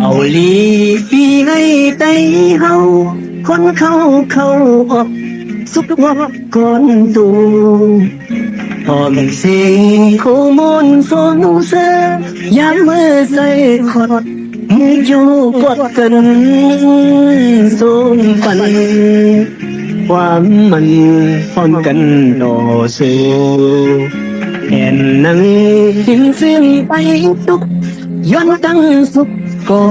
เอาลีปีให้ไตเฮาคนเข้าออกสุกงอกก่อนตูพอมีเสียงคู่มนต์ฝนเสือยามมือใส่ขอดมืออยู่กดกันสูงปันความมันฟ้อนกันโดสูแอนนั่งกินเสียงไปตุกย้อนตั้งสุกก็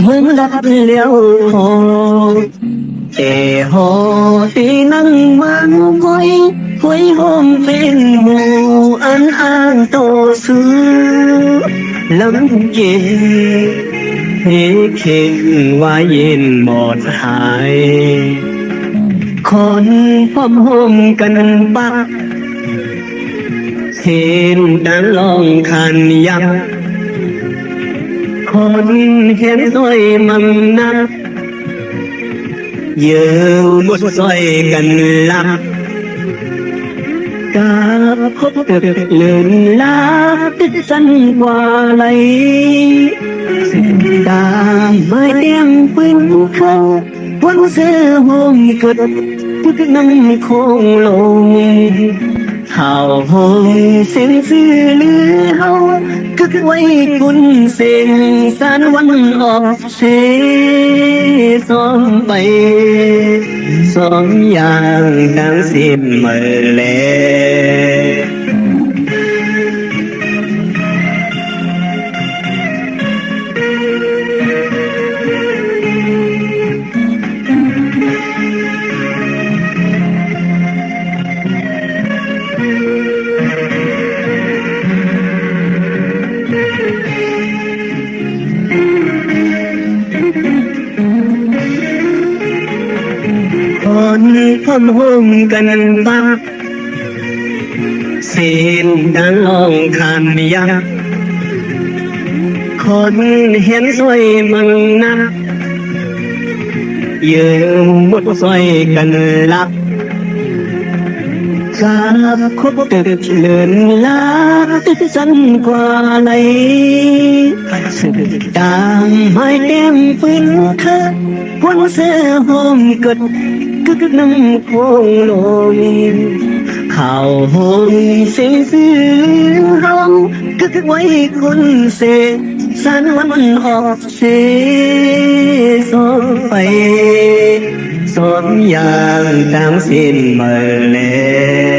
เหมือนดับเลี้ยวหอแต่หอที่นั่งมันไว้ไว้ห้องเป็นหมู่อันอ้างโตซื้อลำเย็นให้เข่งว่าเย็นหมดหายคนพร้อมห่มกันปักเห็นดังลองคันยักคนเห็นด้วยมันนักเยือหมดซอยกันลับกาพบเกิดเลื่อนลาติดสั้นกว่าไหลตาไม่เตี้ยงปืนเข้าวันเสือห้องเกิดทุกนั่งคงลงข่าวห้องเส้นซื้อเลือเฮาก็ไว้กุนเส้นสารวันออกเสสองใบสองอย่างดังสิ้นเมื่อแลคนพ้นห่มกันบักเส้นดังลองคันยักคนเห็นสวยมังนักยืมบทสวยกันลักกาบคบตึกเลื่อนลาติดสั้นกว่าไหลตามไม่เต็มปืนเธอวันเสือห้องกดก็นั่งโค้งลงข่าวห้องเสียงซื้อร้องก็ไว้คนเสกสารวันออกเสสองไปสองอย่างตามสิ้นเมื่อแล้ว